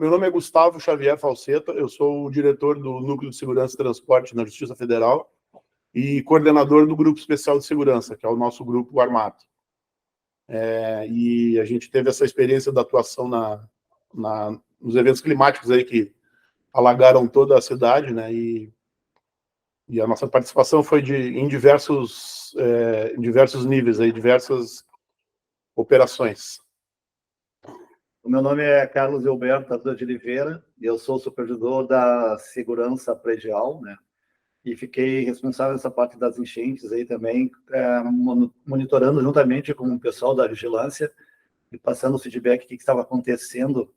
Meu nome é Gustavo Xavier Falseta, eu sou o diretor do Núcleo de Segurança e Transporte na Justiça Federal e coordenador do Grupo Especial de Segurança, que é o nosso grupo armado. E a gente teve essa experiência da atuação nos eventos climáticos aí que alagaram toda a cidade, né? E a nossa participação foi em diversos níveis, aí, diversas operações. O meu nome é Carlos Alberto Arthur de Oliveira, eu sou supervisor da segurança predial, né? E fiquei responsável nessa parte das enchentes aí também, monitorando juntamente com o pessoal da vigilância e passando o feedback do que estava acontecendo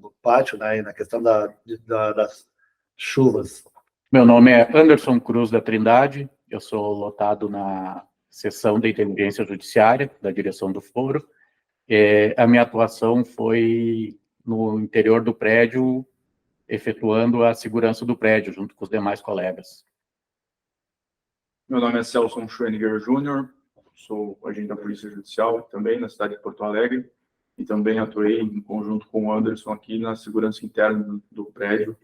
no pátio, né? Na questão das chuvas. Meu nome é Anderson Cruz da Trindade, eu sou lotado na seção de inteligência judiciária da direção do foro. A minha atuação foi no interior do prédio, efetuando a segurança do prédio, junto com os demais colegas. Meu nome é Celso Schweniger Júnior, sou agente da Polícia Judicial, também na cidade de Porto Alegre, e também atuei em conjunto com o Anderson aqui na segurança interna do prédio,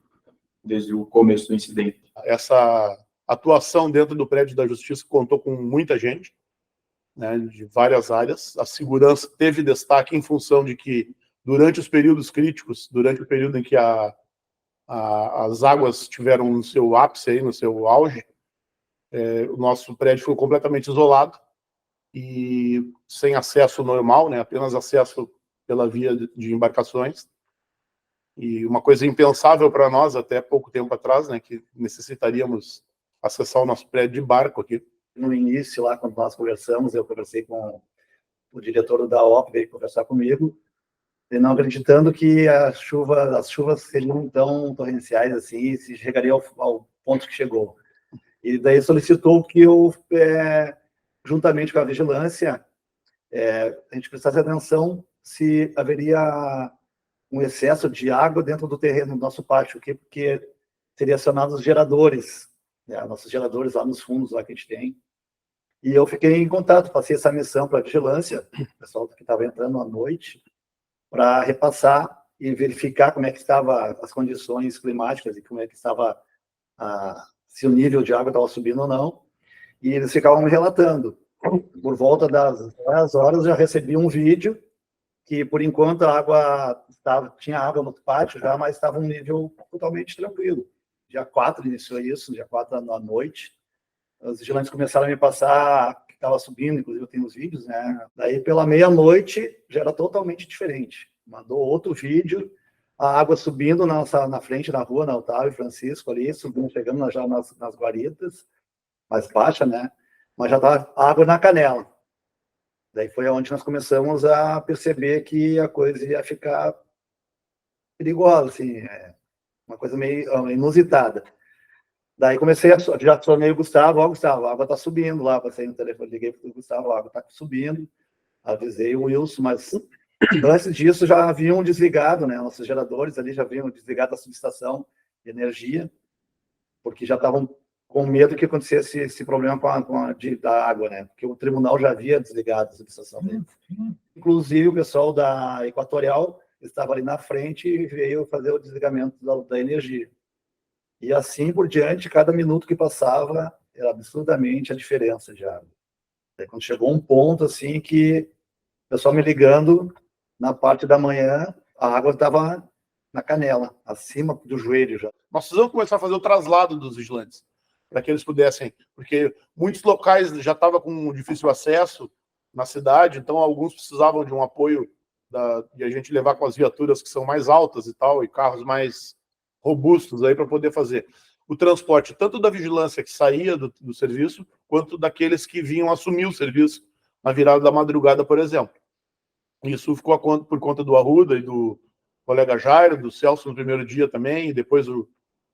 desde o começo do incidente. Essa atuação dentro do prédio da Justiça contou com muita gente, né, de várias áreas. A segurança teve destaque em função de que, durante os períodos críticos, durante o período em que as águas tiveram no seu ápice, aí, no seu auge, o nosso prédio foi completamente isolado e sem acesso normal, né, apenas acesso pela via de embarcações. E uma coisa impensável para nós até pouco tempo atrás, né, que necessitaríamos acessar o nosso prédio de barco aqui. No início, lá, quando nós conversamos, eu conversei com o diretor da OP, veio conversar comigo, e não acreditando que as chuvas seriam tão torrenciais assim, e se chegaria ao ponto que chegou. E daí solicitou que eu, juntamente com a vigilância, a gente prestasse atenção se haveria um excesso de água dentro do terreno do nosso pátio, porque seria acionado os geradores, né, nossos geradores lá nos fundos lá que a gente tem. E eu fiquei em contato, passei essa missão para a vigilância, o pessoal que estava entrando à noite, para repassar e verificar como é que estavam as condições climáticas e como é que estava, se o nível de água estava subindo ou não. E eles ficavam me relatando. Por volta das 10 horas, eu já recebi um vídeo que, por enquanto, tinha água no pátio já, mas estava um nível totalmente tranquilo. Dia 4 iniciou isso, dia 4 à noite. Os vigilantes começaram a me passar que estava subindo, inclusive eu tenho os vídeos, né? Daí, pela meia-noite, já era totalmente diferente. Mandou outro vídeo, a água subindo na frente, na rua, na Otávio e Francisco, ali, subindo, chegando já nas guaritas, mais baixa, né? Mas já estava água na canela. Daí foi onde nós começamos a perceber que a coisa ia ficar perigosa, assim, uma coisa meio inusitada. Daí já acionei o Gustavo, Gustavo, a água está subindo lá, passei no telefone, liguei para o Gustavo, a água está subindo, avisei o Wilson, mas antes disso já haviam desligado, né, nossos geradores ali já haviam desligado a subestação de energia, porque já estavam com medo que acontecesse esse problema da água, né, porque o tribunal já havia desligado a subestação dele. Inclusive o pessoal da Equatorial estava ali na frente e veio fazer o desligamento da energia. E assim por diante, cada minuto que passava, era absurdamente a diferença de água. Aí, quando chegou um ponto assim que o pessoal me ligando, na parte da manhã, a água estava na canela, acima do joelho já. Nós precisamos começar a fazer o traslado dos vigilantes, para que eles pudessem, porque muitos locais já estavam com difícil acesso na cidade, então alguns precisavam de um apoio de a gente levar com as viaturas que são mais altas e tal, e carros mais robustos aí para poder fazer o transporte tanto da vigilância que saía do serviço, quanto daqueles que vinham assumir o serviço na virada da madrugada, por exemplo. Isso ficou por conta do Arruda e do colega Jairo, do Celso no primeiro dia também, e depois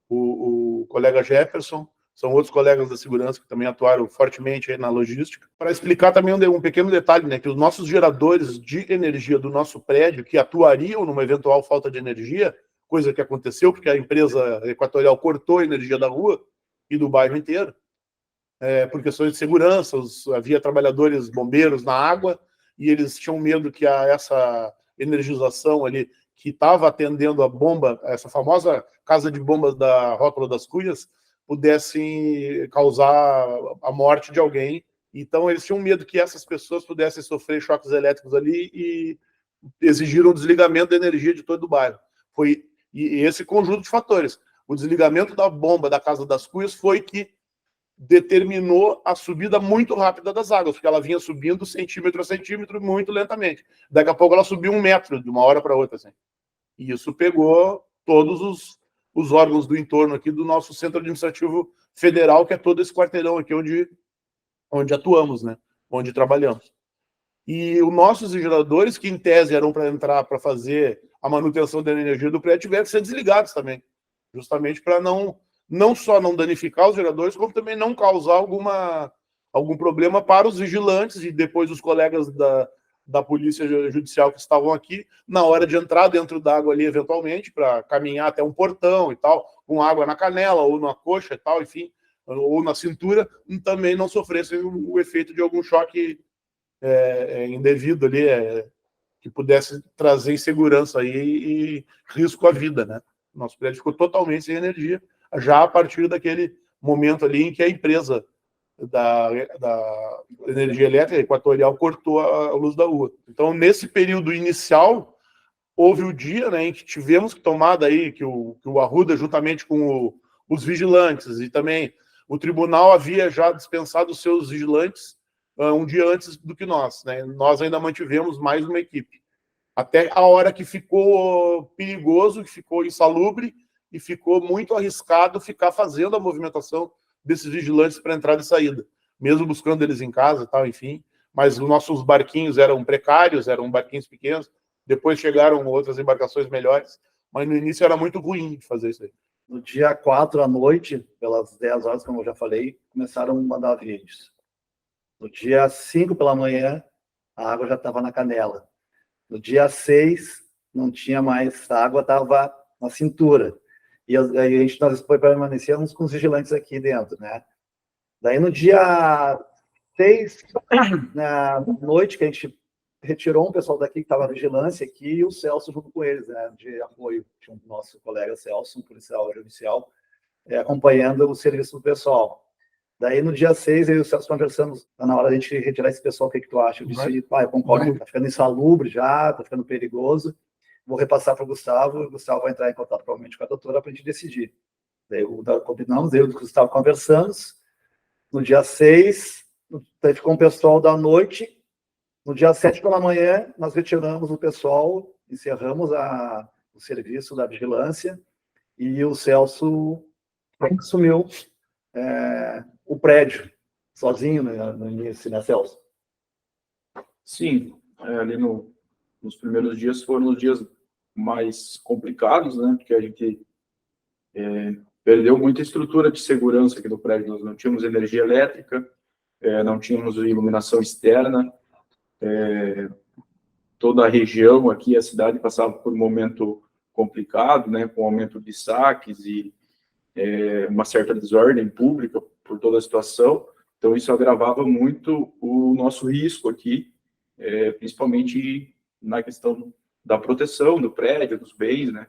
o colega Jefferson. São outros colegas da segurança que também atuaram fortemente aí na logística. Para explicar também um pequeno detalhe, né, que os nossos geradores de energia do nosso prédio, que atuariam numa eventual falta de energia, coisa que aconteceu, porque a empresa Equatorial cortou a energia da rua e do bairro inteiro, por questões de segurança, havia trabalhadores bombeiros na água, e eles tinham medo que essa energização ali, que estava atendendo a bomba, essa famosa casa de bombas da Rótula das Cunhas, pudessem causar a morte de alguém. Então, eles tinham medo que essas pessoas pudessem sofrer choques elétricos ali e exigiram o desligamento da energia de todo o bairro. Foi esse conjunto de fatores. O desligamento da bomba da Casa das Cunhas foi que determinou a subida muito rápida das águas, porque ela vinha subindo centímetro a centímetro muito lentamente. Daqui a pouco ela subiu 1 metro de uma hora para outra. Assim. E isso pegou todos os órgãos do entorno aqui do nosso Centro Administrativo Federal, que é todo esse quarteirão aqui onde atuamos, né? Onde trabalhamos. E os nossos geradores, que em tese eram para entrar para fazer a manutenção da energia do prédio, tiveram que ser desligados também, justamente para não só não danificar os geradores, como também não causar algum problema para os vigilantes e depois os colegas da Polícia Judicial que estavam aqui, na hora de entrar dentro d'água ali, eventualmente, para caminhar até um portão e tal, com água na canela ou na coxa e tal, enfim, ou na cintura, também não sofressem o efeito de algum choque indevido ali, que pudesse trazer insegurança aí e risco à vida, né? Nosso prédio ficou totalmente sem energia, já a partir daquele momento ali em que a empresa da energia elétrica Equatorial cortou a luz da rua. Então, nesse período inicial, houve o dia, né, em que tivemos que tomar daí, que o Arruda, juntamente com os vigilantes, e também o tribunal havia já dispensado os seus vigilantes um dia antes do que nós, né? Nós ainda mantivemos mais uma equipe. Até a hora que ficou perigoso, que ficou insalubre, e ficou muito arriscado ficar fazendo a movimentação desses vigilantes para entrada e saída, mesmo buscando eles em casa e tal, enfim. Mas os nossos barquinhos eram precários, eram barquinhos pequenos, depois chegaram outras embarcações melhores, mas no início era muito ruim de fazer isso aí. No dia 4 à noite, pelas 10 horas, como eu já falei, começaram a mandar vídeos. No dia 5 pela manhã, a água já estava na canela. No dia 6, não tinha mais água, estava na cintura. E nós permanecemos com os vigilantes aqui dentro, né? Daí no dia 6, na noite, que a gente retirou um pessoal daqui que estava vigilância aqui, e o Celso junto com eles, né? De apoio. Tinha um nosso colega Celso, um policial judicial, acompanhando o serviço do pessoal. Daí no dia 6, eu e o Celso conversamos, na hora da gente retirar esse pessoal, o que tu acha? Eu disse, eu concordo, tá ficando insalubre já, tá ficando perigoso. Vou repassar para o Gustavo vai entrar em contato provavelmente com a doutora para a gente decidir. Daí combinamos, eu e o Gustavo conversamos. No dia 6, daí ficou um pessoal da noite. No dia 7 pela manhã, nós retiramos o pessoal, encerramos o serviço da vigilância e o Celso assumiu o prédio, sozinho no início, né, Celso? Sim, ali nos primeiros dias foram os dias mais complicados, né, porque a gente perdeu muita estrutura de segurança aqui no prédio. Nós não tínhamos energia elétrica, não tínhamos iluminação externa, toda a região aqui, a cidade passava por um momento complicado, né, com aumento de saques e uma certa desordem pública por toda a situação. Então, isso agravava muito o nosso risco aqui, principalmente na questão da proteção do prédio, dos bens, né?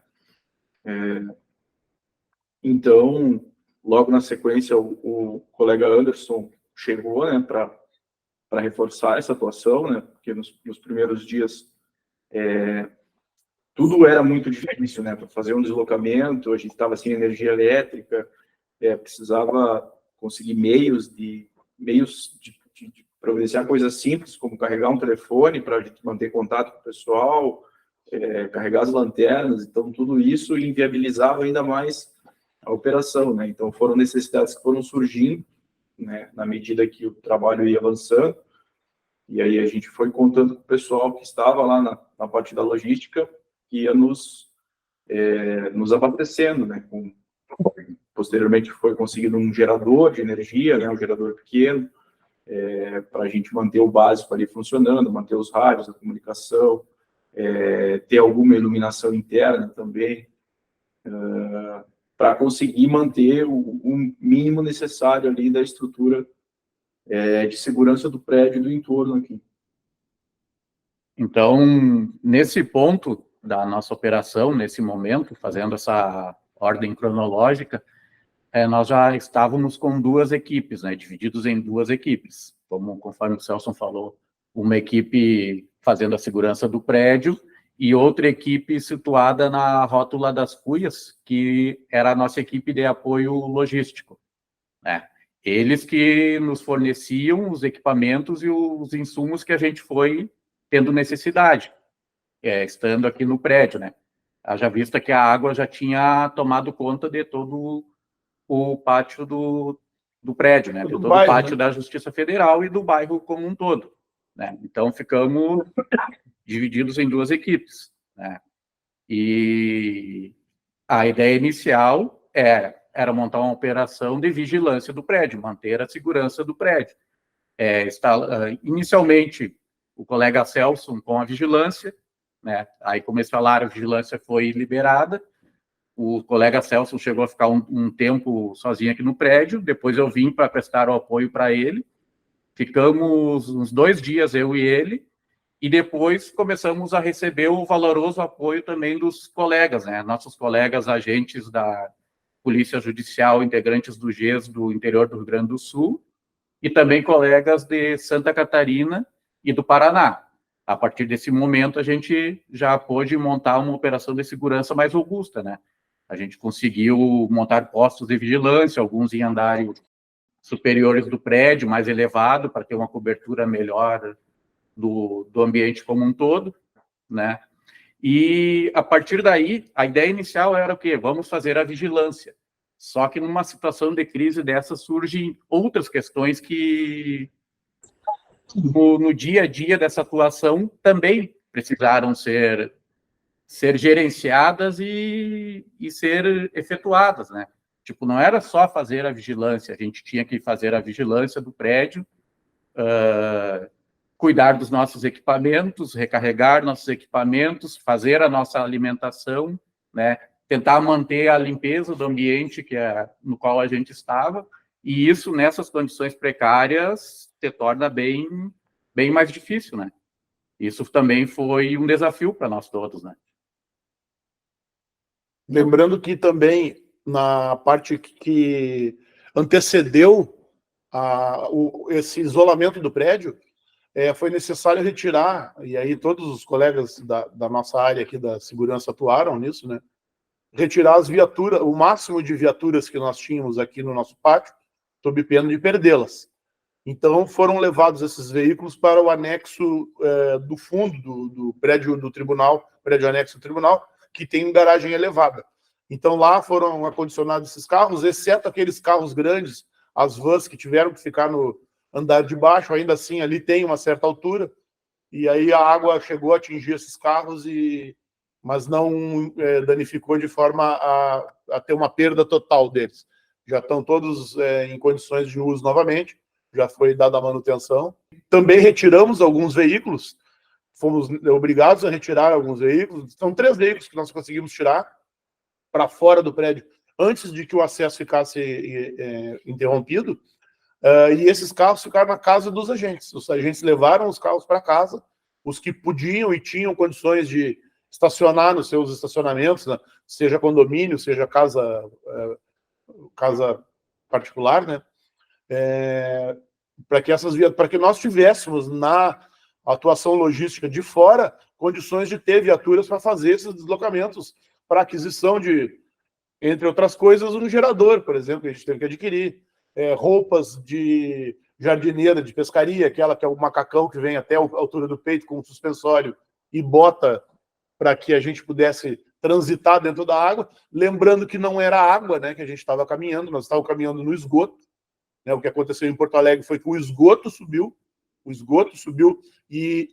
Então, logo na sequência, o colega Anderson chegou, né, para reforçar essa atuação, né? Porque nos primeiros dias tudo era muito difícil, né? Para fazer um deslocamento, a gente estava sem energia elétrica, precisava conseguir meios de providenciar coisas simples, como carregar um telefone para a gente manter contato com o pessoal, carregar as lanternas. Então, tudo isso inviabilizava ainda mais a operação, né? Então, foram necessidades que foram surgindo, né, na medida que o trabalho ia avançando, e aí a gente foi contando com o pessoal que estava lá na parte da logística, que ia nos abastecendo, né? Posteriormente foi conseguido um gerador de energia, né, um gerador pequeno, para a gente manter o básico ali funcionando, manter os rádios, a comunicação, ter alguma iluminação interna também, para conseguir manter o mínimo necessário ali da estrutura de segurança do prédio e do entorno aqui. Então, nesse ponto, da nossa operação nesse momento, fazendo essa ordem cronológica, nós já estávamos com 2 equipes, né, divididos em 2 equipes, conforme o Celso falou, uma equipe fazendo a segurança do prédio e outra equipe situada na rótula das Cuias, que era a nossa equipe de apoio logístico, né? Eles que nos forneciam os equipamentos e os insumos que a gente foi tendo necessidade, estando aqui no prédio, né? Haja vista que a água já tinha tomado conta de todo o pátio do prédio, né? De todo o pátio, né, da Justiça Federal e do bairro como um todo, né? Então, ficamos divididos em 2 equipes, né? E a ideia inicial era montar uma operação de vigilância do prédio, manter a segurança do prédio. Inicialmente, o colega Celso com a vigilância, né? Aí, como eles falaram, a vigilância foi liberada, o colega Celso chegou a ficar um tempo sozinho aqui no prédio, depois eu vim para prestar o apoio para ele, ficamos uns 2 dias, eu e ele, e depois começamos a receber o valoroso apoio também dos colegas, né? Nossos colegas agentes da Polícia Judicial, integrantes do GES do interior do Rio Grande do Sul, e também colegas de Santa Catarina e do Paraná. A partir desse momento, a gente já pôde montar uma operação de segurança mais robusta, né? A gente conseguiu montar postos de vigilância, alguns em andares superiores do prédio, mais elevado, para ter uma cobertura melhor do ambiente como um todo, né? E, a partir daí, a ideia inicial era o quê? Vamos fazer a vigilância. Só que, numa situação de crise dessa, surgem outras questões que, no dia a dia dessa atuação, também precisaram ser gerenciadas e ser efetuadas, né? Tipo, não era só fazer a vigilância, a gente tinha que fazer a vigilância do prédio, cuidar dos nossos equipamentos, recarregar nossos equipamentos, fazer a nossa alimentação, né? Tentar manter a limpeza do ambiente no qual a gente estava, e isso, nessas condições precárias, se torna bem mais difícil, né? Isso também foi um desafio para nós todos, né? Lembrando que também, na parte que antecedeu esse isolamento do prédio, foi necessário retirar, e aí todos os colegas da nossa área aqui da segurança atuaram nisso, né? Retirar as viaturas, o máximo de viaturas que nós tínhamos aqui no nosso pátio, sob pena de perdê-las. Então, foram levados esses veículos para o anexo do fundo do prédio do tribunal, prédio anexo do tribunal, que tem garagem elevada. Então, lá foram acondicionados esses carros, exceto aqueles carros grandes, as vans que tiveram que ficar no andar de baixo, ainda assim, ali tem uma certa altura, e aí a água chegou a atingir esses carros, mas não danificou de forma a ter uma perda total deles. Já estão todos em condições de uso novamente, já foi dada a manutenção. Também retiramos alguns veículos, fomos obrigados a retirar alguns veículos. São 3 veículos que nós conseguimos tirar para fora do prédio antes de que o acesso ficasse interrompido. E esses carros ficaram na casa dos agentes. Os agentes levaram os carros para casa, os que podiam e tinham condições de estacionar nos seus estacionamentos, né? Seja condomínio, seja casa particular, né? Para que nós tivéssemos na atuação logística de fora condições de ter viaturas para fazer esses deslocamentos para aquisição de, entre outras coisas, um gerador, por exemplo, que a gente teve que adquirir, roupas de jardineira, de pescaria, aquela que é o macacão que vem até a altura do peito com um suspensório e bota para que a gente pudesse transitar dentro da água, lembrando que não era água, né, que a gente estava caminhando, nós estávamos caminhando no esgoto, né? O que aconteceu em Porto Alegre foi que o esgoto subiu e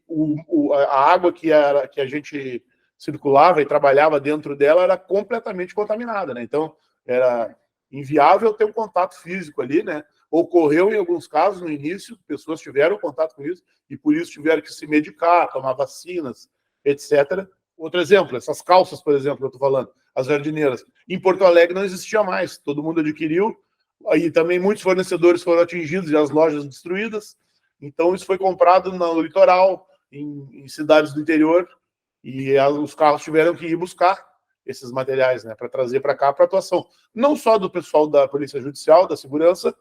a água que a gente circulava e trabalhava dentro dela era completamente contaminada, né? Então, era inviável ter um contato físico ali, né? Ocorreu em alguns casos, no início, pessoas tiveram contato com isso e por isso tiveram que se medicar, tomar vacinas, etc. Outro exemplo, essas calças, por exemplo, que eu estou falando, as jardineiras. Em Porto Alegre não existia mais, todo mundo adquiriu, aí também muitos fornecedores foram atingidos e as lojas destruídas, então isso foi comprado no litoral, em cidades do interior, E os carros tiveram que ir buscar esses materiais, né, para trazer para cá para atuação. Não só do pessoal da Polícia Judicial, da Segurança,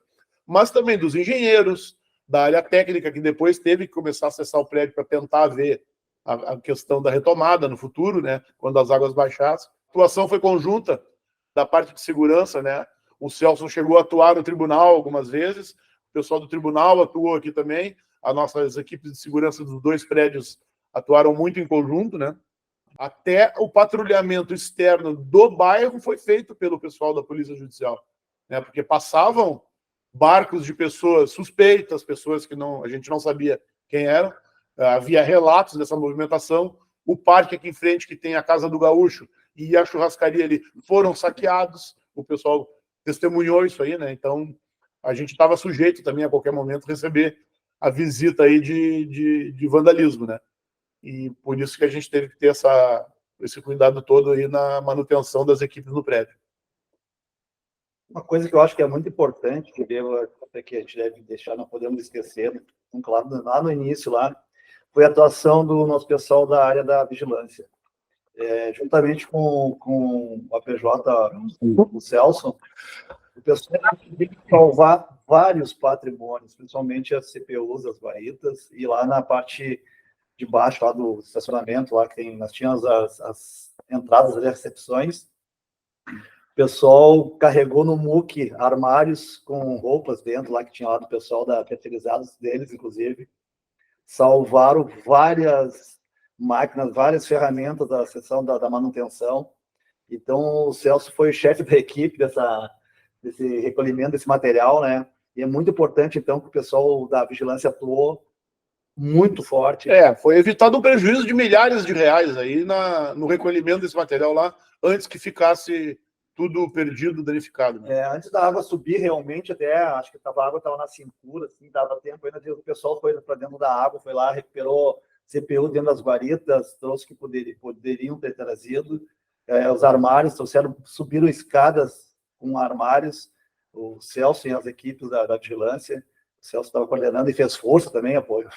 mas também dos engenheiros, da área técnica, que depois teve que começar a acessar o prédio para tentar ver a questão da retomada no futuro, né, quando as águas baixassem. A atuação foi conjunta da parte de segurança, né? O Celso chegou a atuar no tribunal algumas vezes, o pessoal do tribunal atuou aqui também, as nossas equipes de segurança dos 2 prédios atuaram muito em conjunto, né? Até o patrulhamento externo do bairro foi feito pelo pessoal da Polícia Judicial, né? Porque passavam barcos de pessoas suspeitas, pessoas que a gente não sabia quem eram, havia relatos dessa movimentação. O parque aqui em frente, que tem a Casa do Gaúcho e a churrascaria ali, foram saqueados, o pessoal testemunhou isso aí, né? Então, a gente estava sujeito também a qualquer momento receber a visita aí de vandalismo, né? E por isso que a gente teve que ter esse cuidado todo aí na manutenção das equipes no prédio. Uma coisa que eu acho que é muito importante, que a gente deve deixar, não podemos esquecer, claro, lá no início, foi a atuação do nosso pessoal da área da vigilância. Juntamente com a PJ, o Celso, o pessoal tem que salvar vários patrimônios, principalmente as CPUs, as guaritas, e lá na parte de baixo, lá do estacionamento, lá que nós tínhamos as entradas das recepções. O pessoal carregou no muque armários com roupas dentro, lá que tinha lá do pessoal da terceirizados deles, inclusive. Salvaram várias máquinas, várias ferramentas da seção da manutenção. Então, o Celso foi o chefe da equipe desse recolhimento desse material, né? E é muito importante, então, que o pessoal da vigilância atuou muito forte. Foi evitado um prejuízo de milhares de reais aí no recolhimento desse material lá, antes que ficasse tudo perdido, danificado. Né? Antes da água subir realmente, até acho que a água estava na cintura, assim, dava tempo ainda, o pessoal foi para dentro da água, foi lá, recuperou CPU dentro das guaritas, trouxe o que poderiam ter trazido, os armários, subiram escadas com armários, o Celso e as equipes da vigilância, o Celso estava coordenando e fez força também, apoio.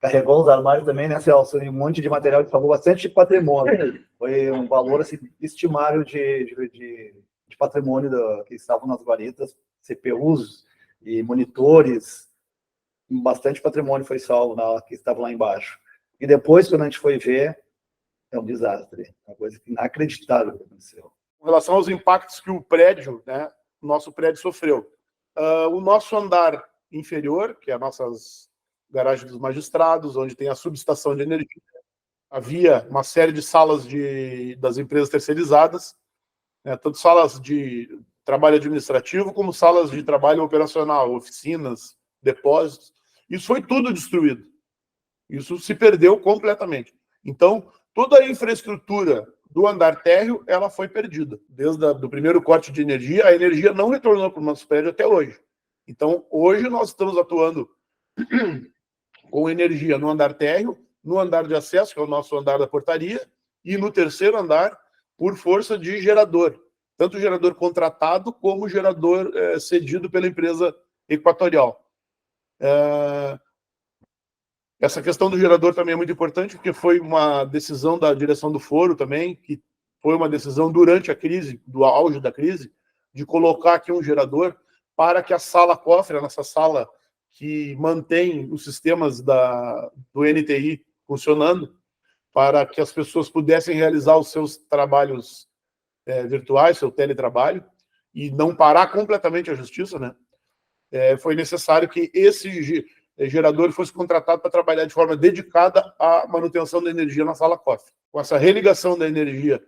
Carregou os armários também, né, Celso? E um monte de material que salvou bastante patrimônio. Foi um valor assim, estimável de patrimônio que estavam nas guaritas, CPUs e monitores. Bastante patrimônio foi salvo que estavam lá embaixo. E depois, quando a gente foi ver, é um desastre. Uma coisa inacreditável que aconteceu. Com relação aos impactos que o prédio, né, o nosso prédio sofreu. O nosso andar inferior, que é as nossas garagens dos magistrados, onde tem a subestação de energia, havia uma série de salas das empresas terceirizadas, né, tanto salas de trabalho administrativo como salas de trabalho operacional, oficinas, depósitos. Isso foi tudo destruído. Isso se perdeu completamente. Então, toda a infraestrutura do andar térreo, ela foi perdida. Desde o primeiro corte de energia, a energia não retornou para o nosso prédio até hoje. Então, hoje nós estamos atuando com energia no andar térreo, no andar de acesso, que é o nosso andar da portaria, e no terceiro andar, por força de gerador. Tanto gerador contratado, como gerador cedido pela empresa Equatorial. Essa questão do gerador também é muito importante, porque foi uma decisão da direção do foro também, que foi uma decisão durante a crise, do auge da crise, de colocar aqui um gerador para que a sala cofre, a nossa sala que mantém os sistemas do NTI funcionando, para que as pessoas pudessem realizar os seus trabalhos virtuais, seu teletrabalho, e não parar completamente a justiça, né? Foi necessário que esse gerador fosse contratado para trabalhar de forma dedicada à manutenção da energia na sala cofre. Com essa religação da energia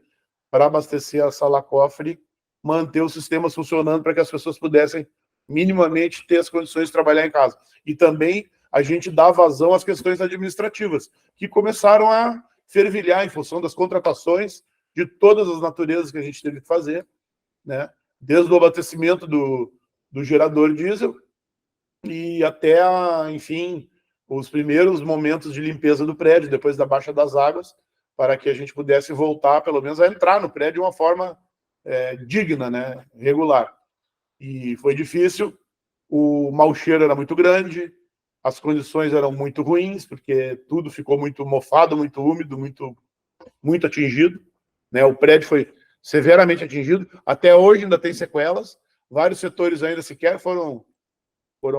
para abastecer a sala cofre, manter os sistemas funcionando para que as pessoas pudessem minimamente ter as condições de trabalhar em casa. E também a gente dá vazão às questões administrativas, que começaram a fervilhar em função das contratações de todas as naturezas que a gente teve que fazer, né? Desde o abastecimento do gerador diesel e até, enfim, os primeiros momentos de limpeza do prédio, depois da baixa das águas, para que a gente pudesse voltar, pelo menos, a entrar no prédio de uma forma digna, né? Regular. E foi difícil, o mau cheiro era muito grande, as condições eram muito ruins, porque tudo ficou muito mofado, muito úmido, muito muito atingido, né? O prédio foi severamente atingido. Até hoje ainda tem sequelas. Vários setores ainda sequer foram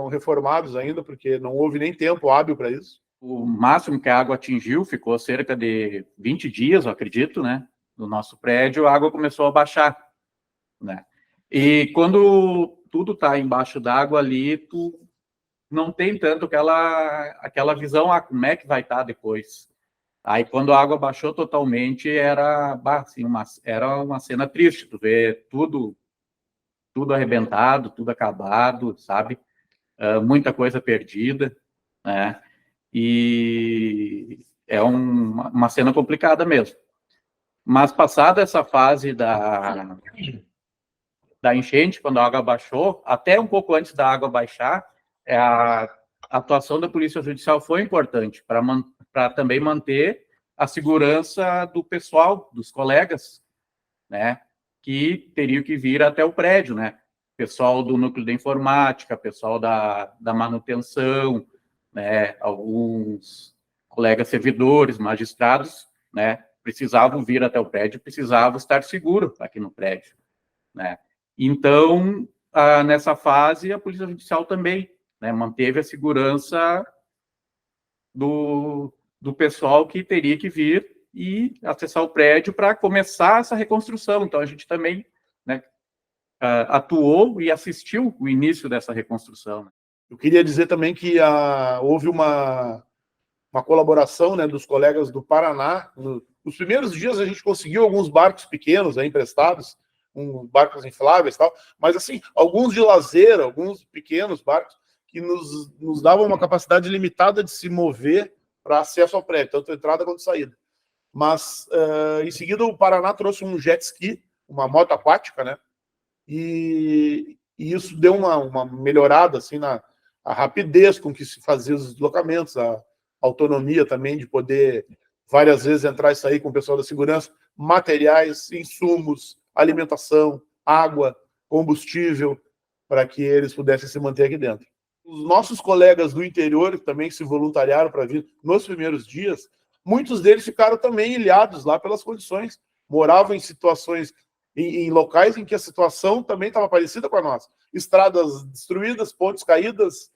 reformados ainda, porque não houve nem tempo hábil para isso. O máximo que a água atingiu ficou cerca de 20 dias, eu acredito, né? No nosso prédio, a água começou a baixar, né? E quando tudo está embaixo d'água ali, tu não tem tanto aquela visão, como é que vai estar depois. Aí, quando a água baixou totalmente, era assim, era uma cena triste, tu vê tudo arrebentado, tudo acabado, sabe? Muita coisa perdida, né? E é uma cena complicada mesmo. Mas passada essa fase da enchente, quando a água baixou, até um pouco antes da água baixar, a atuação da Polícia Judicial foi importante para também manter a segurança do pessoal, dos colegas, né, que teriam que vir até o prédio, né? Pessoal do núcleo da informática, pessoal da manutenção, né, alguns colegas servidores, magistrados, né, precisavam vir até o prédio, precisavam estar seguros aqui no prédio, né? Então, nessa fase, a Polícia Judicial também, né, manteve a segurança do pessoal que teria que vir e acessar o prédio para começar essa reconstrução. Então, a gente também, né, atuou e assistiu o início dessa reconstrução. Eu queria dizer também que houve uma colaboração, né, dos colegas do Paraná. Nos primeiros dias a gente conseguiu alguns barcos pequenos emprestados, barcos infláveis e tal, mas assim, alguns de lazer, alguns pequenos barcos que nos davam uma capacidade limitada de se mover para acesso ao prédio, tanto entrada quanto saída. Mas, em seguida, o Paraná trouxe um jet ski, uma moto aquática, né? E isso deu uma melhorada assim, na rapidez com que se fazia os deslocamentos, a autonomia também de poder várias vezes entrar e sair com o pessoal da segurança, materiais, insumos, alimentação, água, combustível, para que eles pudessem se manter aqui dentro. Os nossos colegas do interior também se voluntariaram para vir nos primeiros dias, muitos deles ficaram também ilhados lá pelas condições, moravam em situações, em locais em que a situação também estava parecida com a nossa. Estradas destruídas, pontes caídas,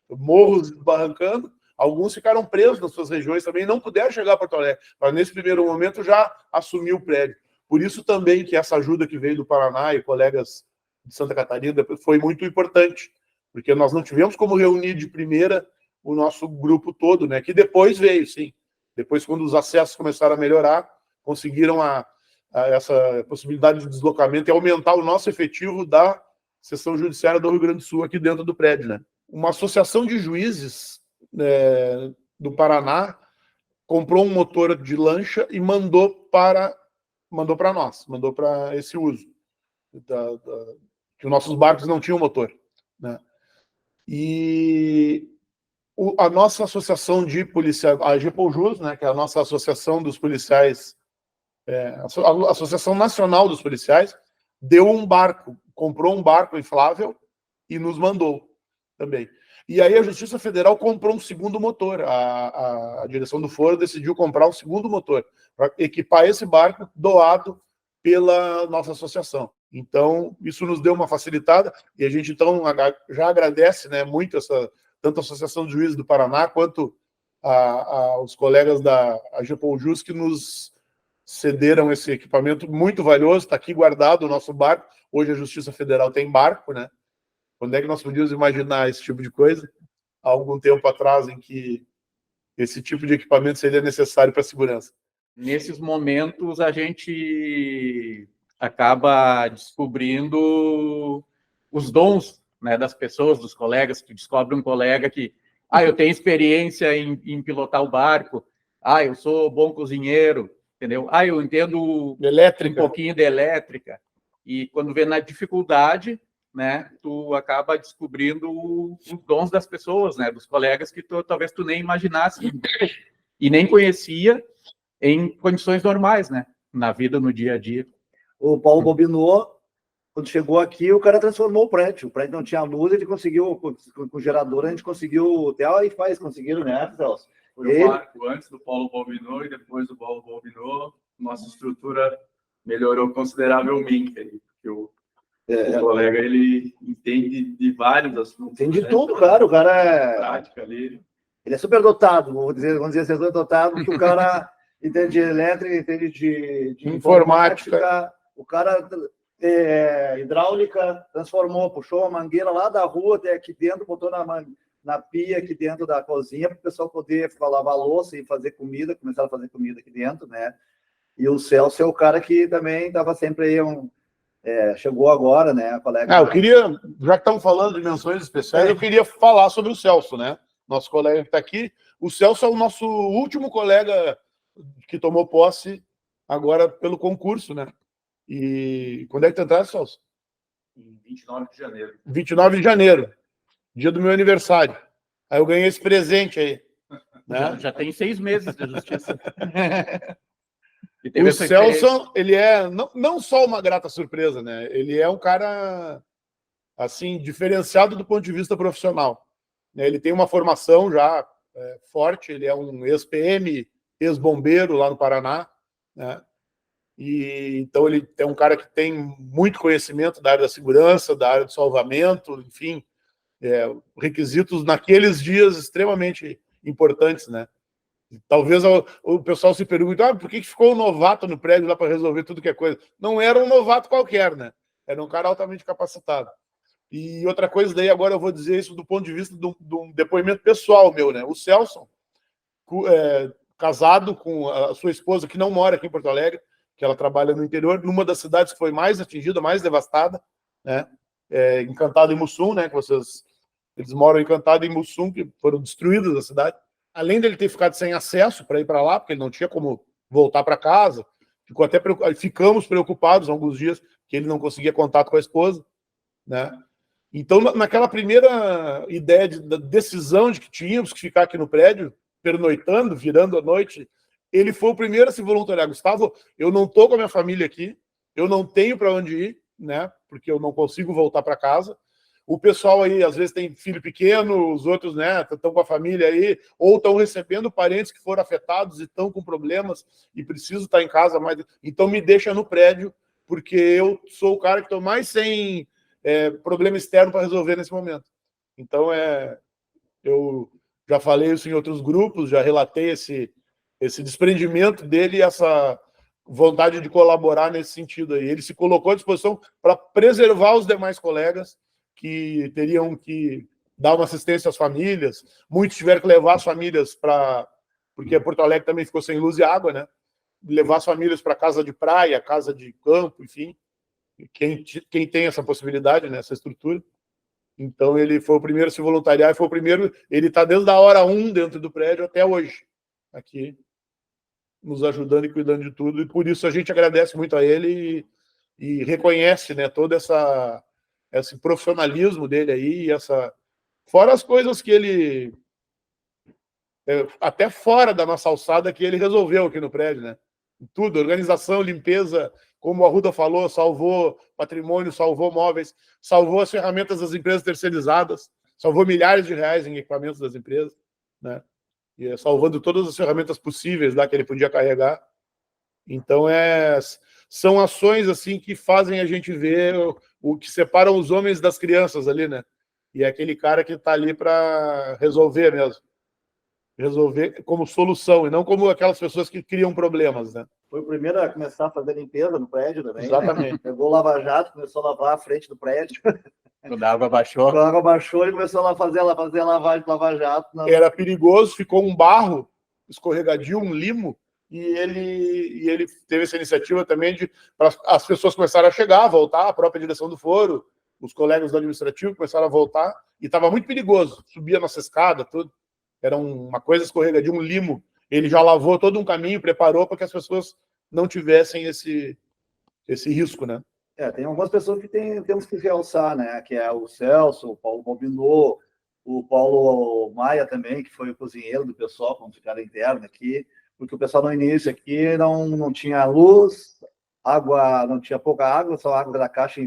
morros barrancando. Alguns ficaram presos nas suas regiões também, não puderam chegar a Porto Alegre, mas nesse primeiro momento já assumiu o prédio. Por isso também que essa ajuda que veio do Paraná e colegas de Santa Catarina foi muito importante, porque nós não tivemos como reunir de primeira o nosso grupo todo, né? Que depois veio, sim. Depois, quando os acessos começaram a melhorar, conseguiram essa possibilidade de deslocamento e aumentar o nosso efetivo da seção judiciária do Rio Grande do Sul aqui dentro do prédio, né? Uma associação de juízes do Paraná comprou um motor de lancha e mandou para nós, mandou para esse uso, que os nossos barcos não tinham motor, né? E a nossa associação de policiais, a GEPOJUS, né, que é a nossa associação dos policiais, a Associação Nacional dos Policiais, comprou um barco inflável e nos mandou também. E aí a Justiça Federal comprou um segundo motor. A direção do Foro decidiu comprar um segundo motor para equipar esse barco doado pela nossa associação. Então, isso nos deu uma facilitada e a gente, então, já agradece, né, muito tanto a Associação de Juízes do Paraná quanto os colegas da GEPOJUS que nos cederam esse equipamento muito valioso. Está aqui guardado o nosso barco. Hoje a Justiça Federal tem barco, né? Quando é que nós podíamos imaginar esse tipo de coisa? Há algum tempo atrás, em que esse tipo de equipamento seria necessário para a segurança. Nesses momentos, a gente acaba descobrindo os dons, né, das pessoas, dos colegas. Tu descobre um colega que, eu tenho experiência em pilotar o barco, eu sou bom cozinheiro, entendeu? Eu entendo um pouquinho de elétrica. E quando vê na dificuldade, né, tu acaba descobrindo os dons das pessoas, né, dos colegas que talvez tu nem imaginasse e nem conhecia em condições normais, né, na vida, no dia a dia. O Paulo bobinou, quando chegou aqui, o cara transformou o prédio não tinha luz, ele conseguiu, com o gerador, a gente conseguiu, conseguiram, né, Celso? Foi o marco antes do Paulo Balbinot e depois do Paulo Balbinot. Nossa estrutura melhorou consideravelmente aí, porque o colega, ele entende de vários assuntos. Entende de tudo, cara. O cara é... prática ali. Ele é super dotado, vamos dizer super dotado, porque o cara entende de elétrica, entende de informática. O cara hidráulica, transformou, puxou uma mangueira lá da rua até aqui dentro, botou na pia aqui dentro da cozinha para o pessoal poder lavar a louça e fazer comida, começaram a fazer comida aqui dentro, né? E o Celso é o cara que também estava sempre aí, chegou agora, né, colega? Eu queria, já que estamos falando de menções especiais, eu queria falar sobre o Celso, né? Nosso colega que está aqui. O Celso é o nosso último colega que tomou posse agora pelo concurso, né? E quando é que tu entraste, Celso? Em 29 de janeiro. 29 de janeiro, dia do meu aniversário. Aí eu ganhei esse presente aí. Né? Já tem 6 meses de justiça. O Celso, ele é não só uma grata surpresa, né? Ele é um cara, assim, diferenciado do ponto de vista profissional. Ele tem uma formação já forte, ele é um ex-PM, ex-bombeiro lá no Paraná, né? E então ele é um cara que tem muito conhecimento da área da segurança, da área do salvamento, enfim, requisitos naqueles dias extremamente importantes, né? Talvez o pessoal se pergunte, por que ficou um novato no prédio lá para resolver tudo que é coisa? Não era um novato qualquer, né? Era um cara altamente capacitado. E outra coisa, daí agora eu vou dizer isso do ponto de vista de um depoimento pessoal meu, né? O Celso, casado com a sua esposa, que não mora aqui em Porto Alegre, que ela trabalha no interior, numa das cidades que foi mais atingida, mais devastada, né? Encantado e Mussum, né? Eles moram em Encantado e Mussum, que foram destruídas a cidade. Além dele ter ficado sem acesso para ir para lá, porque ele não tinha como voltar para casa, ficamos preocupados alguns dias que ele não conseguia contato com a esposa, né? Então, naquela primeira ideia da decisão de que tínhamos que ficar aqui no prédio, pernoitando, virando a noite, ele foi o primeiro a se voluntariar. Gustavo, eu não estou com a minha família aqui, eu não tenho para onde ir, né? Porque eu não consigo voltar para casa. O pessoal aí, às vezes, tem filho pequeno, os outros, né, estão com a família aí, ou estão recebendo parentes que foram afetados e estão com problemas e precisam estar em casa mais. Então, me deixa no prédio, porque eu sou o cara que estou mais sem problema externo para resolver nesse momento. Então, eu já falei isso em outros grupos, já relatei esse desprendimento dele e essa vontade de colaborar nesse sentido aí. Ele se colocou à disposição para preservar os demais colegas que teriam que dar uma assistência às famílias. Muitos tiveram que levar as famílias porque Porto Alegre também ficou sem luz e água, né? Levar as famílias para casa de praia, casa de campo, enfim. Quem tem essa possibilidade, né, essa estrutura. Então, ele foi o primeiro a se voluntariar, e foi o primeiro. Ele está desde a hora 1 dentro do prédio até hoje, aqui, nos ajudando e cuidando de tudo. E por isso a gente agradece muito a ele e reconhece, né, todo esse profissionalismo dele aí, fora as coisas que ele, até fora da nossa alçada, que ele resolveu aqui no prédio, né? Tudo, organização, limpeza, como o Arruda falou, salvou patrimônio, salvou móveis, salvou as ferramentas das empresas terceirizadas, salvou milhares de reais em equipamentos das empresas, né? E salvando todas as ferramentas possíveis lá que ele podia carregar. Então, são ações assim que fazem a gente ver o que separa os homens das crianças ali, né? E é aquele cara que está ali para resolver mesmo. Resolver como solução, e não como aquelas pessoas que criam problemas, né? Foi o primeiro a começar a fazer limpeza no prédio também. Exatamente. Né? Pegou o lava-jato, começou a lavar a frente do prédio. Quando a água baixou. Quando a água baixou, ele começou a fazer a lavagem do lava-jato. Era perigoso, ficou um barro escorregadio, um limo, e ele teve essa iniciativa também para as pessoas começarem a chegar, a voltar, a própria direção do foro, os colegas do administrativo começaram a voltar, e estava muito perigoso, subia nossa escada, tudo. Era uma coisa escorregadia, um limo. Ele já lavou todo um caminho, preparou para que as pessoas não tivessem esse risco, né? Tem algumas pessoas que temos que realçar, né? Que é o Celso, o Paulo Balbinot, o Paulo Maia também, que foi o cozinheiro do pessoal, quando ficaram interno aqui, porque o pessoal no início aqui não tinha luz, água, não tinha pouca água, só água da caixa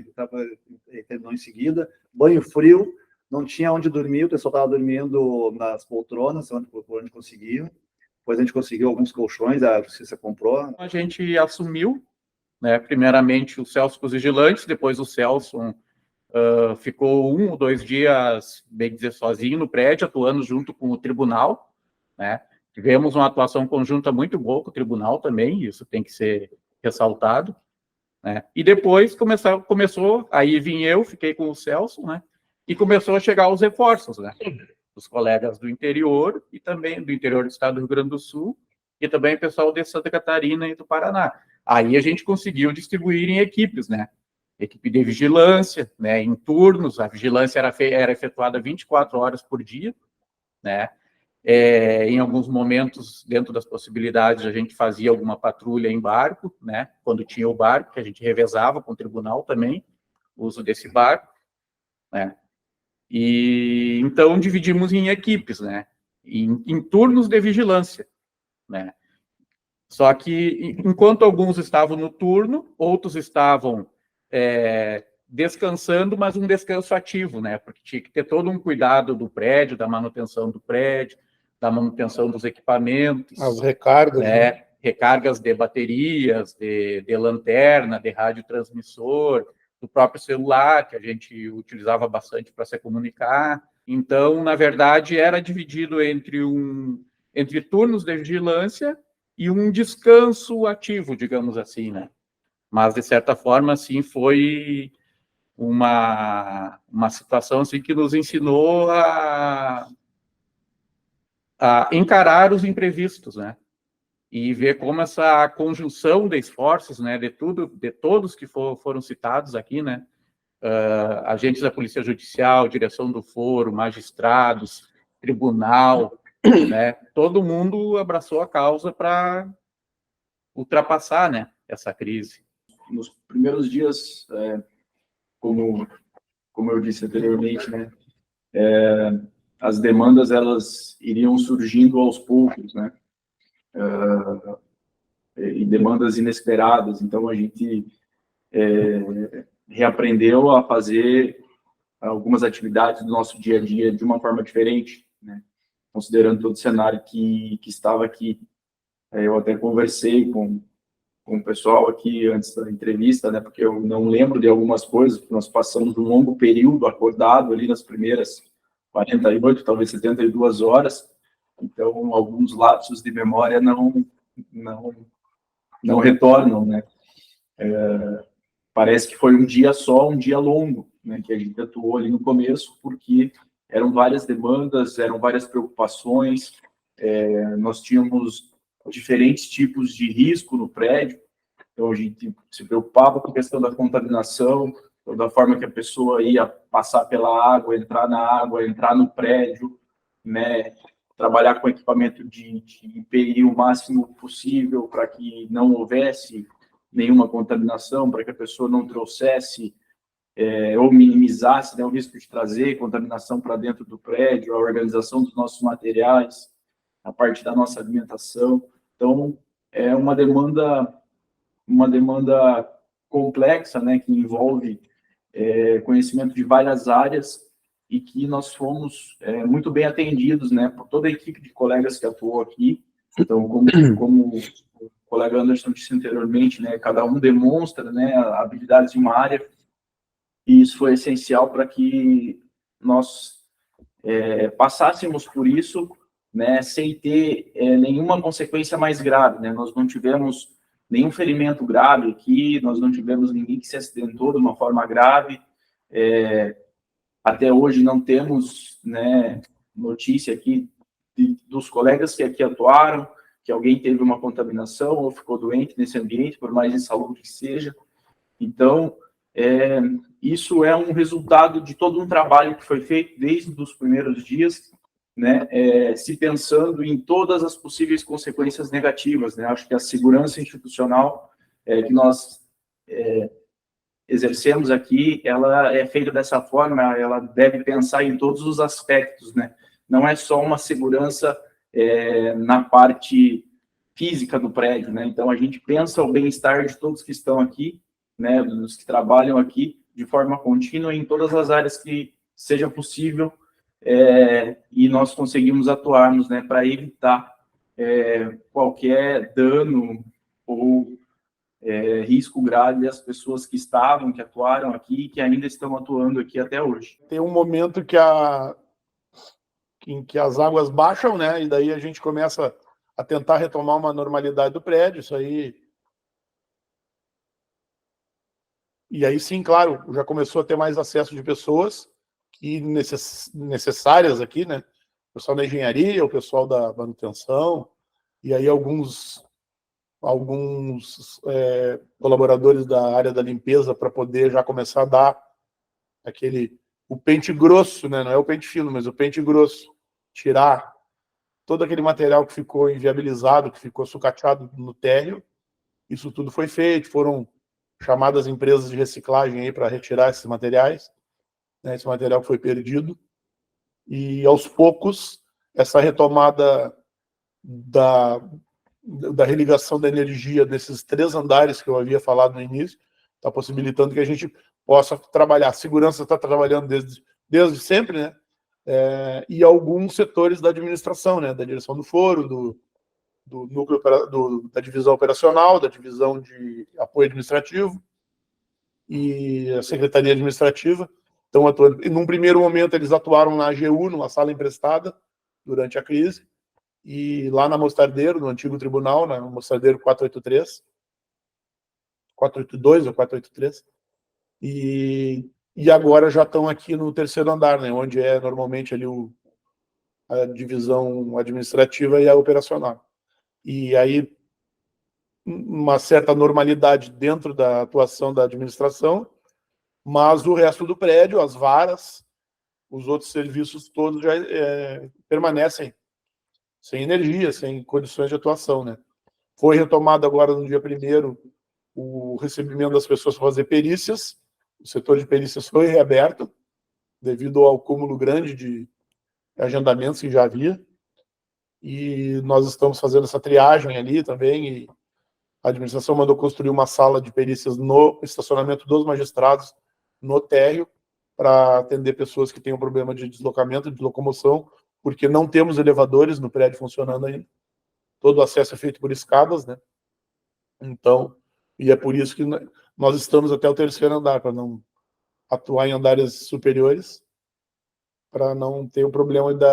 terminou em seguida, banho frio, não tinha onde dormir, o pessoal estava dormindo nas poltronas, onde conseguiam. Depois a gente conseguiu alguns colchões, a justiça comprou. A gente assumiu, né, primeiramente o Celso com os vigilantes, depois o Celso ficou 1 ou 2 dias, bem dizer, sozinho no prédio, atuando junto com o tribunal, né? Tivemos uma atuação conjunta muito boa com o tribunal também, isso tem que ser ressaltado, né? E depois começou, aí vim eu, fiquei com o Celso, né? E começou a chegar os reforços, né? Os colegas do interior e também do interior do estado do Rio Grande do Sul e também o pessoal de Santa Catarina e do Paraná. Aí a gente conseguiu distribuir em equipes, né? Equipe de vigilância, né? Em turnos, a vigilância era efetuada 24 horas por dia, né? Em alguns momentos, dentro das possibilidades, a gente fazia alguma patrulha em barco, né? Quando tinha o barco, que a gente revezava com o tribunal também, o uso desse barco, né? E então dividimos em equipes, né? Em turnos de vigilância, né? Só que enquanto alguns estavam no turno, outros estavam descansando, mas um descanso ativo, né? Porque tinha que ter todo um cuidado do prédio, da manutenção do prédio, da manutenção dos equipamentos. As recargas, né? Recargas de baterias, de lanterna, de radiotransmissor, do próprio celular, que a gente utilizava bastante para se comunicar. Então, na verdade, era dividido entre turnos de vigilância e um descanso ativo, digamos assim, né? Mas, de certa forma, assim, foi uma situação assim, que nos ensinou a encarar os imprevistos, né? E ver como essa conjunção de esforços, né, de todos que foram citados aqui, né, agentes da Polícia Judicial, direção do foro, magistrados, tribunal, né, todo mundo abraçou a causa para ultrapassar, né, essa crise. Nos primeiros dias, como eu disse anteriormente, né, as demandas elas iriam surgindo aos poucos, né, e demandas inesperadas. Então a gente reaprendeu a fazer algumas atividades do nosso dia a dia de uma forma diferente, né, considerando todo o cenário que estava aqui. Eu até conversei com o pessoal aqui antes da entrevista, né, porque eu não lembro de algumas coisas, porque nós passamos um longo período acordado ali nas primeiras 48, talvez 72 horas, então alguns lapsos de memória não retornam, né. Parece que foi um dia só, um dia longo, né, que a gente atuou ali no começo, porque eram várias demandas, eram várias preocupações, nós tínhamos diferentes tipos de risco no prédio, então a gente se preocupava com a questão da contaminação, da forma que a pessoa ia passar pela água, entrar no prédio, né, trabalhar com equipamento de EPI o máximo possível para que não houvesse nenhuma contaminação, para que a pessoa não trouxesse ou minimizasse, né, o risco de trazer contaminação para dentro do prédio, a organização dos nossos materiais, a parte da nossa alimentação. Então, é uma demanda complexa, né, que envolve conhecimento de várias áreas e que nós fomos muito bem atendidos, né, por toda a equipe de colegas que atuou aqui. Então, como o colega Anderson disse anteriormente, né, cada um demonstra, né, habilidades de uma área, e isso foi essencial para que nós passássemos por isso, né, sem ter nenhuma consequência mais grave, né? Nós não tivemos nenhum ferimento grave aqui, nós não tivemos ninguém que se acidentou de uma forma grave. Até hoje não temos, né, notícia aqui dos colegas que aqui atuaram, que alguém teve uma contaminação ou ficou doente nesse ambiente, por mais insalubre que seja. Então, isso é um resultado de todo um trabalho que foi feito desde os primeiros dias, né, se pensando em todas as possíveis consequências negativas, né? Acho que a segurança institucional que nós exercemos aqui, ela é feita dessa forma, ela deve pensar em todos os aspectos, né? Não é só uma segurança na parte física do prédio, né? Então, a gente pensa o bem-estar de todos que estão aqui, né, dos que trabalham aqui, de forma contínua em todas as áreas que seja possível e nós conseguimos atuarmos, né, para evitar qualquer dano ou risco grave às pessoas que estavam, que atuaram aqui e que ainda estão atuando aqui até hoje. Tem um momento em que as águas baixam, né? E daí a gente começa a tentar retomar uma normalidade do prédio, isso aí. E aí sim, claro, já começou a ter mais acesso de pessoas que necessárias aqui, né? O pessoal da engenharia, o pessoal da manutenção, e aí alguns colaboradores da área da limpeza para poder já começar a dar o pente grosso, né? Não é o pente fino, mas o pente grosso. Tirar todo aquele material que ficou inviabilizado, que ficou sucateado no térreo. Isso tudo foi feito, foram chamadas empresas de reciclagem aí para retirar esses materiais, né? Esse material que foi perdido. E aos poucos, essa retomada da religação da energia desses 3 andares que eu havia falado no início, está possibilitando que a gente possa trabalhar. A segurança está trabalhando desde sempre, né? E alguns setores da administração, né? Da direção do foro, do núcleo, da divisão operacional, da divisão de apoio administrativo e a secretaria administrativa estão atuando. E num primeiro momento eles atuaram na AGU, numa sala emprestada, durante a crise, e lá na Mostardeiro, no antigo tribunal, na Mostardeiro 483, 482 ou 483, e agora já estão aqui no 3º andar, né, onde é normalmente ali a divisão administrativa e a operacional. E aí uma certa normalidade dentro da atuação da administração, mas o resto do prédio, as varas, os outros serviços todos já permanecem sem energia, sem condições de atuação, né? Foi retomado agora no dia 1º o recebimento das pessoas para fazer perícias. O setor de perícias foi reaberto devido ao cúmulo grande de agendamentos que já havia. E nós estamos fazendo essa triagem ali também. E a administração mandou construir uma sala de perícias no estacionamento dos magistrados, no térreo, para atender pessoas que tenham problema de deslocamento, de locomoção, porque não temos elevadores no prédio funcionando ainda. Todo o acesso é feito por escadas, né? Então, e é por isso que nós estamos até o 3º andar, para não atuar em andares superiores, para não ter o problema de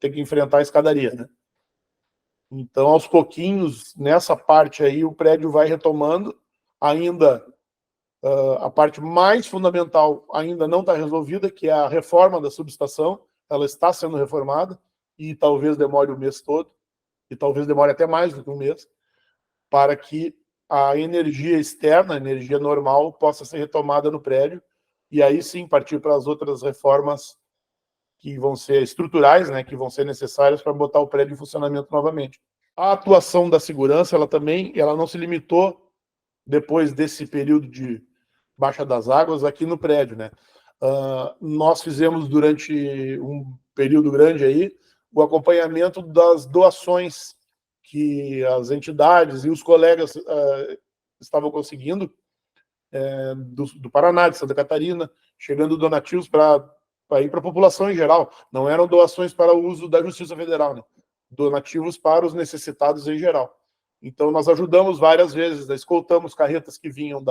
ter que enfrentar a escadaria, né? Então, aos pouquinhos, nessa parte aí, o prédio vai retomando. Ainda a parte mais fundamental ainda não está resolvida, que é a reforma da subestação. Ela está sendo reformada e talvez demore o mês todo, e talvez demore até mais do que um mês, para que a energia externa, a energia normal, possa ser retomada no prédio, e aí sim partir para as outras reformas que vão ser estruturais, né, que vão ser necessárias para botar o prédio em funcionamento novamente. A atuação da segurança, ela não se limitou depois desse período de baixa das águas aqui no prédio, né? Nós fizemos durante um período grande aí o acompanhamento das doações que as entidades e os colegas estavam conseguindo do Paraná, de Santa Catarina, chegando donativos para ir para a população em geral. Não eram doações para o uso da Justiça Federal, né? Donativos para os necessitados em geral. Então, nós ajudamos várias vezes, escoltamos carretas que vinham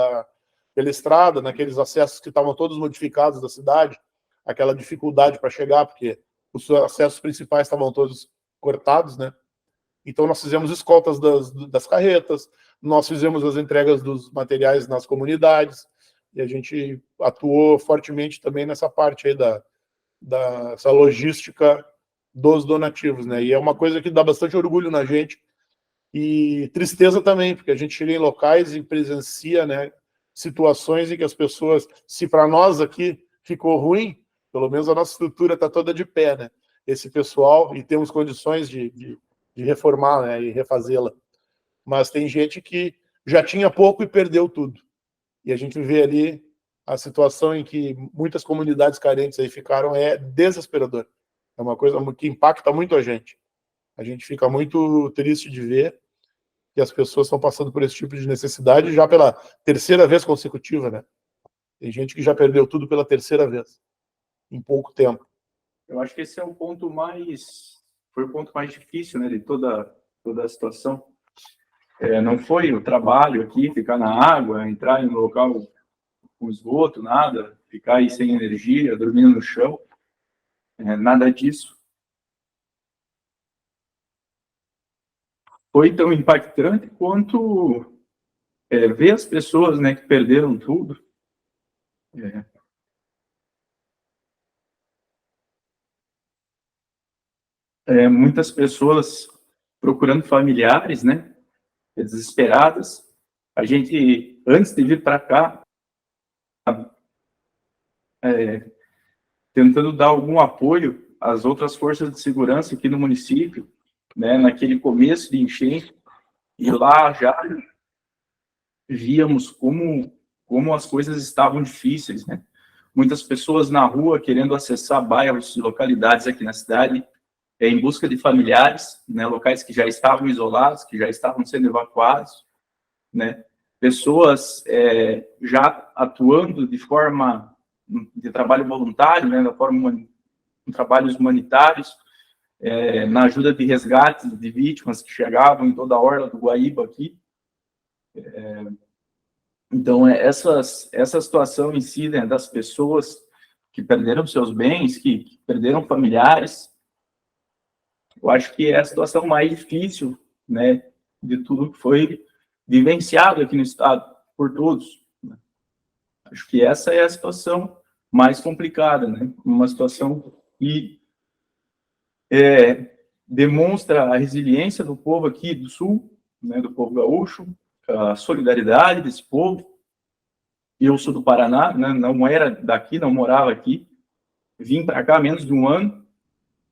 pela estrada, naqueles acessos que estavam todos modificados da cidade, aquela dificuldade para chegar, porque os acessos principais estavam todos cortados, né? Então, nós fizemos escoltas das carretas, nós fizemos as entregas dos materiais nas comunidades, e a gente atuou fortemente também nessa parte aí dessa logística dos donativos, né? E é uma coisa que dá bastante orgulho na gente, e tristeza também, porque a gente chega em locais e presencia, né, situações em que as pessoas, se para nós aqui ficou ruim, pelo menos a nossa estrutura está toda de pé, né? Esse pessoal, e temos condições de reformar, né, e refazê-la. Mas tem gente que já tinha pouco e perdeu tudo. E a gente vê ali a situação em que muitas comunidades carentes aí ficaram, é desesperador. É uma coisa que impacta muito a gente. A gente fica muito triste de ver que as pessoas estão passando por esse tipo de necessidade já pela 3ª vez consecutiva, né? Tem gente que já perdeu tudo pela 3ª vez. em pouco tempo. Eu acho que esse é o ponto foi o ponto mais difícil, né, de toda a situação. Não foi o trabalho aqui, ficar na água, entrar em um local com esgoto, nada, ficar aí sem energia, dormindo no chão, nada disso. Foi tão impactante quanto ver as pessoas, né, que perderam tudo. Muitas pessoas procurando familiares, né, desesperadas. A gente, antes de vir para cá, tentando dar algum apoio às outras forças de segurança aqui no município, né, naquele começo de enchente, e lá já víamos como as coisas estavam difíceis, né? Muitas pessoas na rua querendo acessar bairros e localidades aqui na cidade, em busca de familiares, né, locais que já estavam isolados, que já estavam sendo evacuados, né? Pessoas já atuando de forma de trabalho voluntário, né, da forma em trabalhos humanitários, na ajuda de resgate de vítimas que chegavam em toda a orla do Guaíba aqui. Então, essa situação em si, né, das pessoas que perderam seus bens, que perderam familiares, eu acho que é a situação mais difícil, né, de tudo que foi vivenciado aqui no estado por todos. Acho que essa é a situação mais complicada, né? Uma situação que demonstra a resiliência do povo aqui do Sul, né, do povo gaúcho, a solidariedade desse povo. Eu sou do Paraná, né, não era daqui, não morava aqui, vim para cá há menos de um ano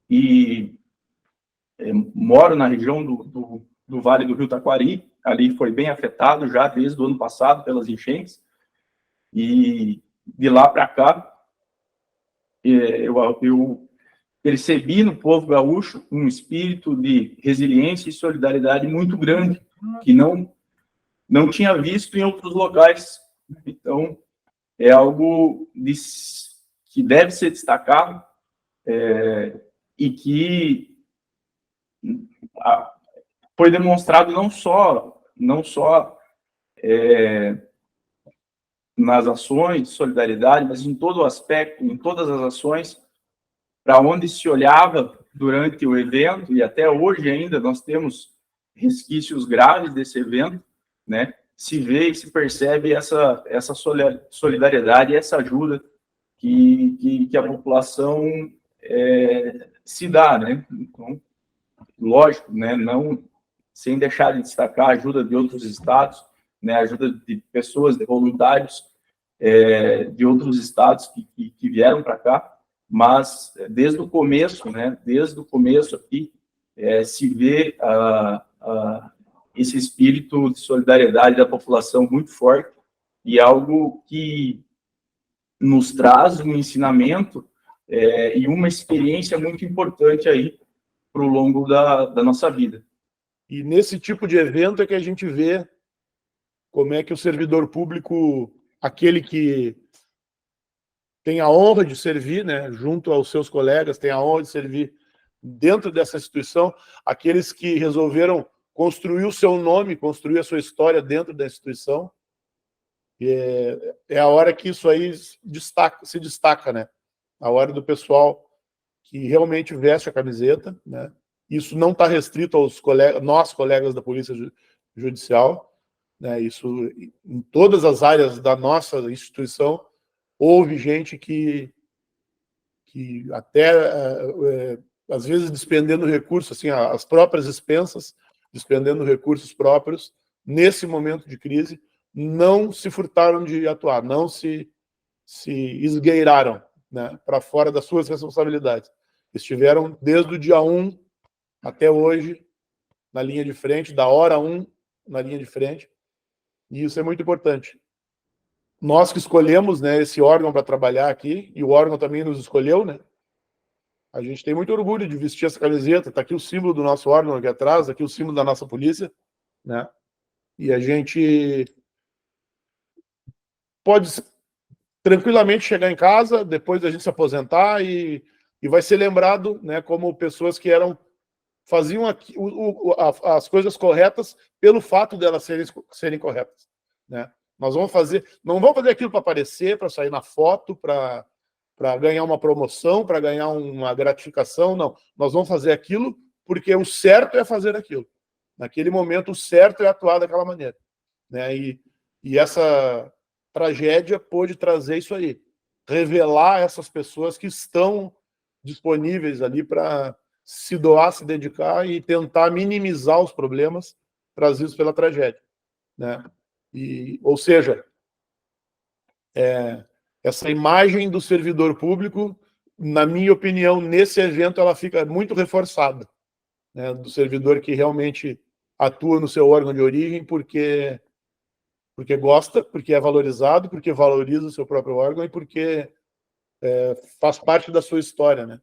e moro na região do Vale do Rio Taquari. Ali foi bem afetado já desde o ano passado pelas enchentes, e de lá para cá eu percebi no povo gaúcho um espírito de resiliência e solidariedade muito grande, que não tinha visto em outros locais. Então, é algo que deve ser destacado, e que foi demonstrado não só nas ações de solidariedade, mas em todo o aspecto, em todas as ações, para onde se olhava durante o evento, e até hoje ainda nós temos resquícios graves desse evento, né? Se vê e se percebe essa solidariedade, essa ajuda que a população se dá, né? Então, lógico, né? Não sem deixar de destacar a ajuda de outros estados, né? A ajuda de pessoas, de voluntários de outros estados que vieram para cá, mas desde o começo, né? Desde o começo aqui se vê esse espírito de solidariedade da população muito forte, e algo que nos traz um ensinamento e uma experiência muito importante aí para o longo da nossa vida. E nesse tipo de evento é que a gente vê como é que o servidor público, aquele que tem a honra de servir, né, junto aos seus colegas, tem a honra de servir dentro dessa instituição, aqueles que resolveram construir o seu nome, construir a sua história dentro da instituição, é a hora que isso aí se destaca, né? A hora do pessoal que realmente veste a camiseta, né? Isso não está restrito aos nós, colegas da Polícia Judicial, né? Isso, em todas as áreas da nossa instituição, houve gente que até, às vezes, despendendo recursos, assim, as próprias expensas, despendendo recursos próprios, nesse momento de crise, não se furtaram de atuar, não se esgueiraram, né, para fora das suas responsabilidades. Estiveram desde o dia 1 até hoje na linha de frente, da hora 1 na linha de frente, e isso é muito importante. Nós que escolhemos, né, esse órgão para trabalhar aqui, e o órgão também nos escolheu, né? A gente tem muito orgulho de vestir essa camiseta. Está aqui o símbolo do nosso órgão aqui atrás, aqui o símbolo da nossa polícia, né? E a gente pode tranquilamente chegar em casa, depois da gente se aposentar, e vai ser lembrado, né, como pessoas que faziam as coisas corretas pelo fato delas serem corretas, né? Nós vamos fazer, não vamos fazer aquilo para aparecer, para sair na foto, para ganhar uma promoção, para ganhar uma gratificação, não. Nós vamos fazer aquilo porque o certo é fazer aquilo. Naquele momento, o certo é atuar daquela maneira, né? E essa tragédia pôde trazer isso aí, revelar essas pessoas que estão disponíveis ali para se doar, se dedicar e tentar minimizar os problemas trazidos pela tragédia, né? Ou seja, essa imagem do servidor público, na minha opinião, nesse evento, ela fica muito reforçada, né? Do servidor que realmente atua no seu órgão de origem porque gosta, porque é valorizado, porque valoriza o seu próprio órgão e porque faz parte da sua história, né?